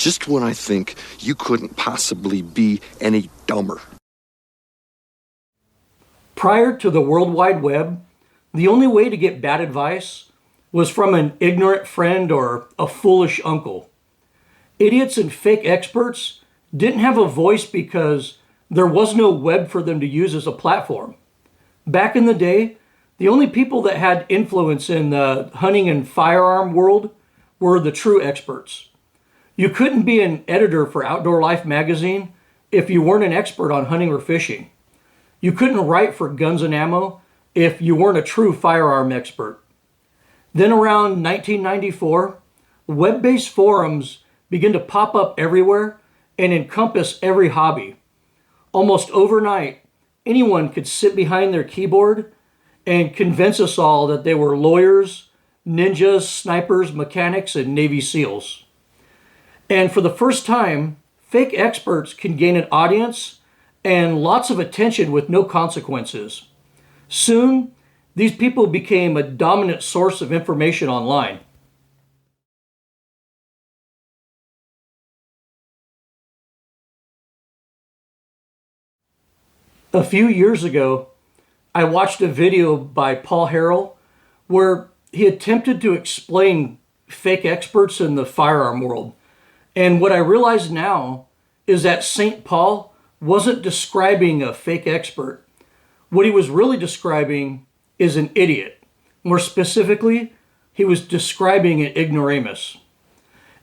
just when I think you couldn't possibly be any dumber. Prior to the World Wide Web, the only way to get bad advice was from an ignorant friend or a foolish uncle. Idiots and fake experts didn't have a voice because there was no web for them to use as a platform. Back in the day, the only people that had influence in the hunting and firearm world were the true experts. You couldn't be an editor for Outdoor Life magazine if you weren't an expert on hunting or fishing. You couldn't write for Guns and Ammo if you weren't a true firearm expert. Then around 1994, web-based forums began to pop up everywhere and encompass every hobby. Almost overnight, anyone could sit behind their keyboard and convince us all that they were lawyers, ninjas, snipers, mechanics, and Navy SEALs. And for the first time, fake experts can gain an audience and lots of attention with no consequences. Soon, these people became a dominant source of information online. A few years ago, I watched a video by Paul Harrell where he attempted to explain fake experts in the firearm world. And what I realize now is that St. Paul wasn't describing a fake expert. What he was really describing is an idiot. More specifically, he was describing an ignoramus.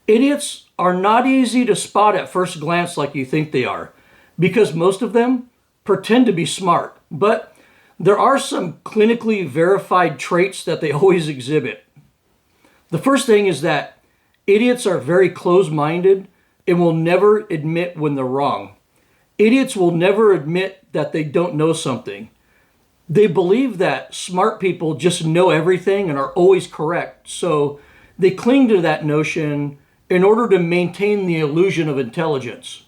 Idiots are not easy to spot at first glance like you think they are, because most of them pretend to be smart, but there are some clinically verified traits that they always exhibit. The first thing is that idiots are very close-minded and will never admit when they're wrong. Idiots will never admit that they don't know something. They believe that smart people just know everything and are always correct, so they cling to that notion in order to maintain the illusion of intelligence.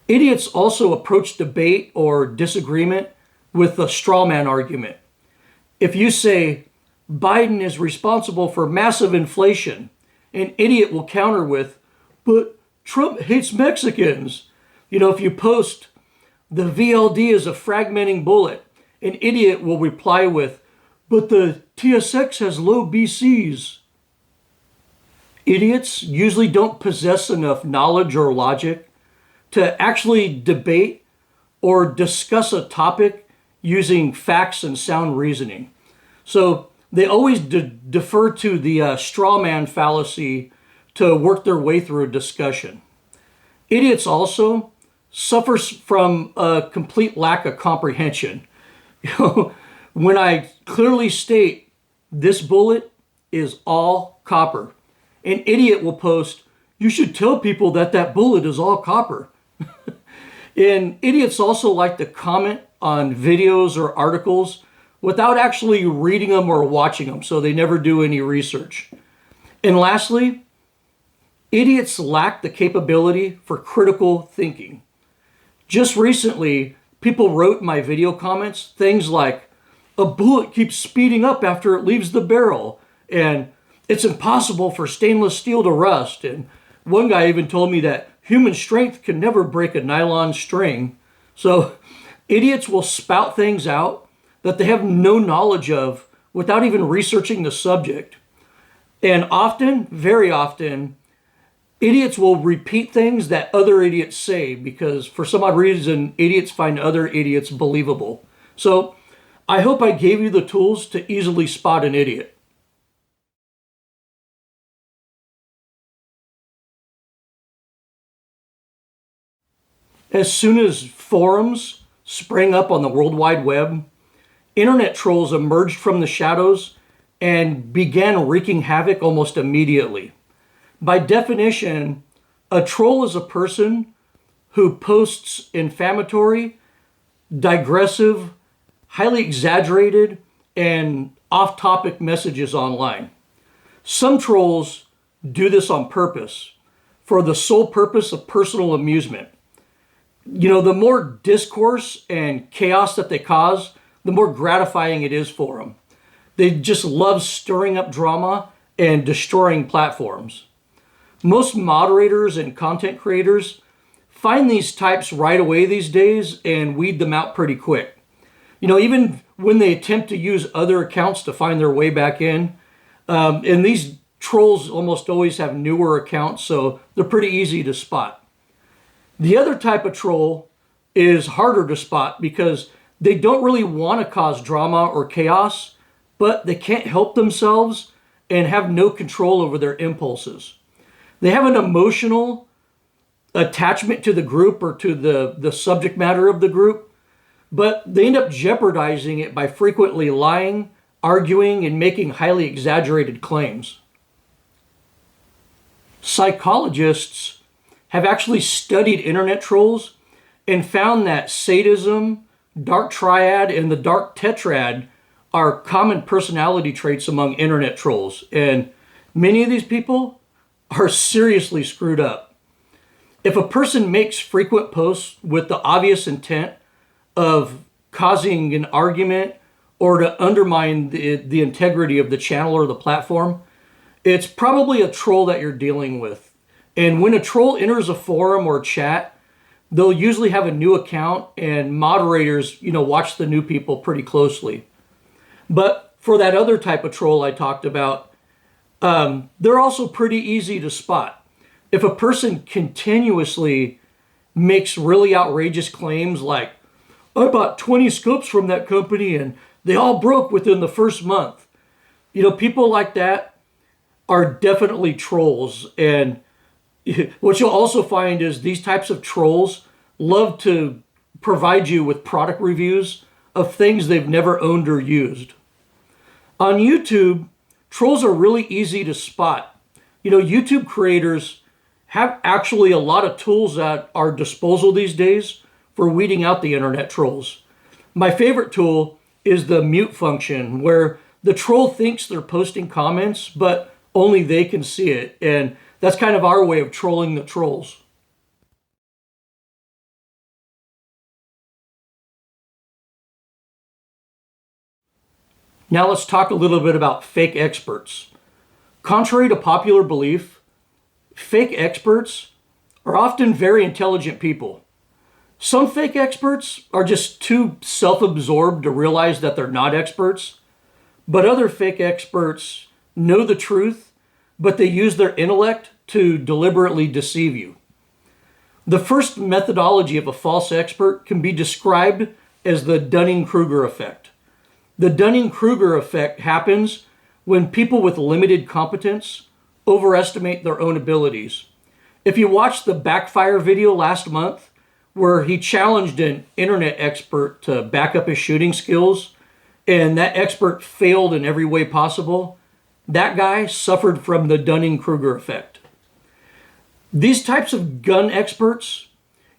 Idiots also approach debate or disagreement with a straw man argument. If you say, Biden is responsible for massive inflation, an idiot will counter with, but Trump hates Mexicans. If you post, the VLD is a fragmenting bullet, an idiot will reply with, but the TSX has low BCs. Idiots usually don't possess enough knowledge or logic to actually debate or discuss a topic using facts and sound reasoning. So they always defer to the straw man fallacy to work their way through a discussion. Idiots also suffer from a complete lack of comprehension. When I clearly state this bullet is all copper, an idiot will post, you should tell people that that bullet is all copper. And idiots also like to comment on videos or articles without actually reading them or watching them, so they never do any research. And lastly, idiots lack the capability for critical thinking. Just recently, people wrote in my video comments things like, a bullet keeps speeding up after it leaves the barrel, and it's impossible for stainless steel to rust. And one guy even told me that human strength can never break a nylon string. So idiots will spout things out that they have no knowledge of without even researching the subject. And often, very often, idiots will repeat things that other idiots say because for some odd reason, idiots find other idiots believable. So I hope I gave you the tools to easily spot an idiot. As soon as forums sprang up on the World Wide Web, internet trolls emerged from the shadows and began wreaking havoc almost immediately. By definition, a troll is a person who posts inflammatory, digressive, highly exaggerated, and off-topic messages online. Some trolls do this on purpose, for the sole purpose of personal amusement. The more discourse and chaos that they cause, the more gratifying it is for them. They just love stirring up drama and destroying platforms. Most moderators and content creators find these types right away these days and weed them out pretty quick. Even when they attempt to use other accounts to find their way back in, and these trolls almost always have newer accounts, so they're pretty easy to spot. The other type of troll is harder to spot because they don't really want to cause drama or chaos, but they can't help themselves and have no control over their impulses. They have an emotional attachment to the group or to the subject matter of the group, but they end up jeopardizing it by frequently lying, arguing, and making highly exaggerated claims. Psychologists have actually studied internet trolls and found that sadism, dark triad, and the dark tetrad are common personality traits among internet trolls. And many of these people are seriously screwed up. If a person makes frequent posts with the obvious intent of causing an argument or to undermine the integrity of the channel or the platform, it's probably a troll that you're dealing with. And when a troll enters a forum or chat, they'll usually have a new account, and moderators, watch the new people pretty closely. But for that other type of troll I talked about, they're also pretty easy to spot. If a person continuously makes really outrageous claims like, I bought 20 scopes from that company and they all broke within the first month. People like that are definitely trolls. And what you'll also find is these types of trolls love to provide you with product reviews of things they've never owned or used. On YouTube, trolls are really easy to spot. YouTube creators have actually a lot of tools at our disposal these days for weeding out the internet trolls. My favorite tool is the mute function, where the troll thinks they're posting comments, but only they can see it. And that's kind of our way of trolling the trolls. Now let's talk a little bit about fake experts. Contrary to popular belief, fake experts are often very intelligent people. Some fake experts are just too self-absorbed to realize that they're not experts, but other fake experts know the truth, but they use their intellect to deliberately deceive you. The first methodology of a false expert can be described as the Dunning-Kruger effect. The Dunning-Kruger effect happens when people with limited competence overestimate their own abilities. If you watched the Backfire video last month, where he challenged an internet expert to back up his shooting skills, and that expert failed in every way possible, that guy suffered from the Dunning-Kruger effect. These types of gun experts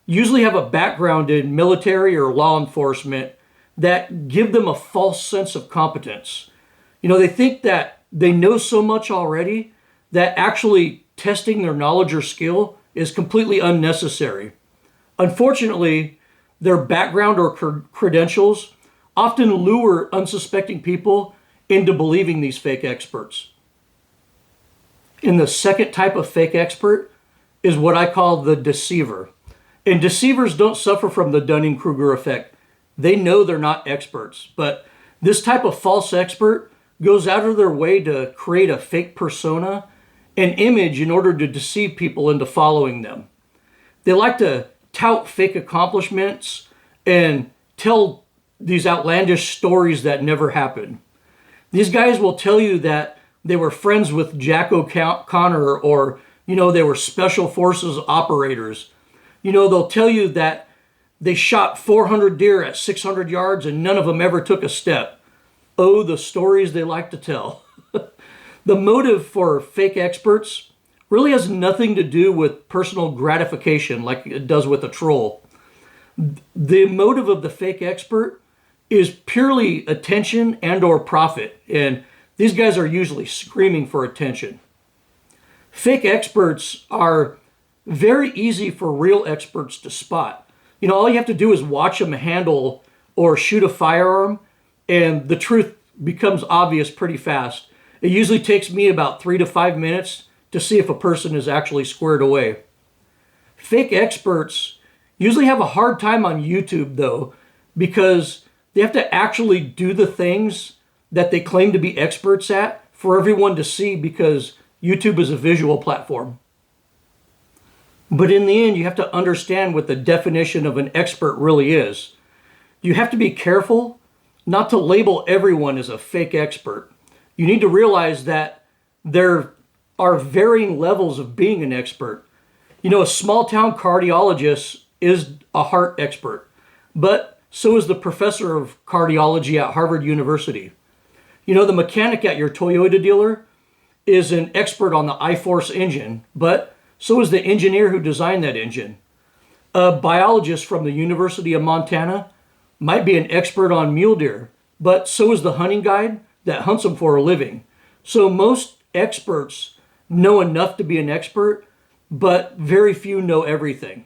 usually have a background in military or law enforcement that give them a false sense of competence. They think that they know so much already that actually testing their knowledge or skill is completely unnecessary. Unfortunately, their background or credentials often lure unsuspecting people into believing these fake experts. And the second type of fake expert is what I call the deceiver. And deceivers don't suffer from the Dunning-Kruger effect. They know they're not experts, but this type of false expert goes out of their way to create a fake persona and image in order to deceive people into following them. They like to tout fake accomplishments and tell these outlandish stories that never happened. These guys will tell you that they were friends with Jack O'Connor, or, they were special forces operators. They'll tell you that they shot 400 deer at 600 yards and none of them ever took a step. Oh, the stories they like to tell. The motive for fake experts really has nothing to do with personal gratification like it does with a troll. The motive of the fake expert is purely attention and or profit, and these guys are usually screaming for attention. Fake experts are very easy for real experts to spot. All you have to do is watch them handle or shoot a firearm, and the truth becomes obvious pretty fast. It usually takes me about 3 to 5 minutes to see if a person is actually squared away. Fake experts usually have a hard time on YouTube though, because they have to actually do the things that they claim to be experts at for everyone to see, because YouTube is a visual platform. But in the end, you have to understand what the definition of an expert really is. You have to be careful not to label everyone as a fake expert. You need to realize that there are varying levels of being an expert. You know, a small town cardiologist is a heart expert, but so is the professor of cardiology at Harvard University. You know, the mechanic at your Toyota dealer is an expert on the I-Force engine, but so is the engineer who designed that engine. A biologist from the University of Montana might be an expert on mule deer, but so is the hunting guide that hunts them for a living. So most experts know enough to be an expert, but very few know everything.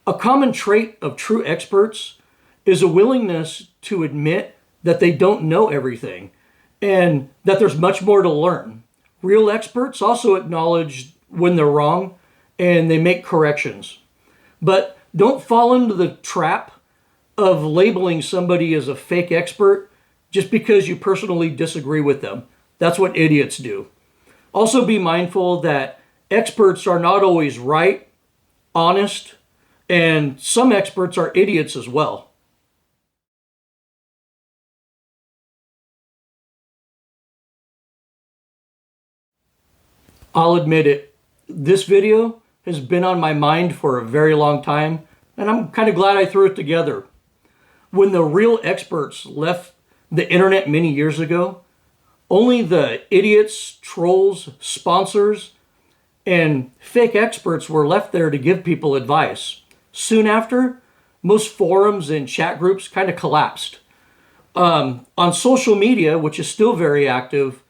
A common trait of true experts is a willingness to admit that they don't know everything and that there's much more to learn. Real experts also acknowledge when they're wrong and they make corrections. But don't fall into the trap of labeling somebody as a fake expert just because you personally disagree with them. That's what idiots do. Also be mindful that experts are not always right, honest, and some experts are idiots as well. I'll admit it, this video has been on my mind for a very long time, and I'm kind of glad I threw it together. When the real experts left the internet many years ago, only the idiots, trolls, sponsors, and fake experts were left there to give people advice. Soon after, most forums and chat groups kind of collapsed. On social media, which is still very active,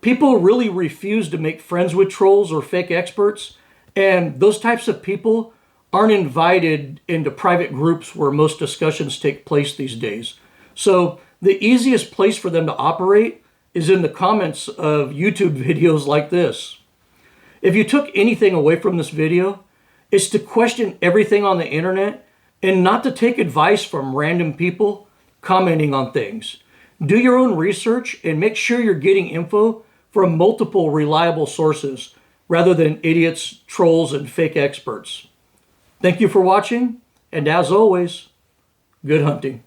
people really refuse to make friends with trolls or fake experts, and those types of people aren't invited into private groups where most discussions take place these days. So the easiest place for them to operate is in the comments of YouTube videos like this. If you took anything away from this video, it's to question everything on the internet and not to take advice from random people commenting on things. Do your own research and make sure you're getting info from multiple reliable sources rather than idiots, trolls, and fake experts. Thank you for watching, and as always, good hunting.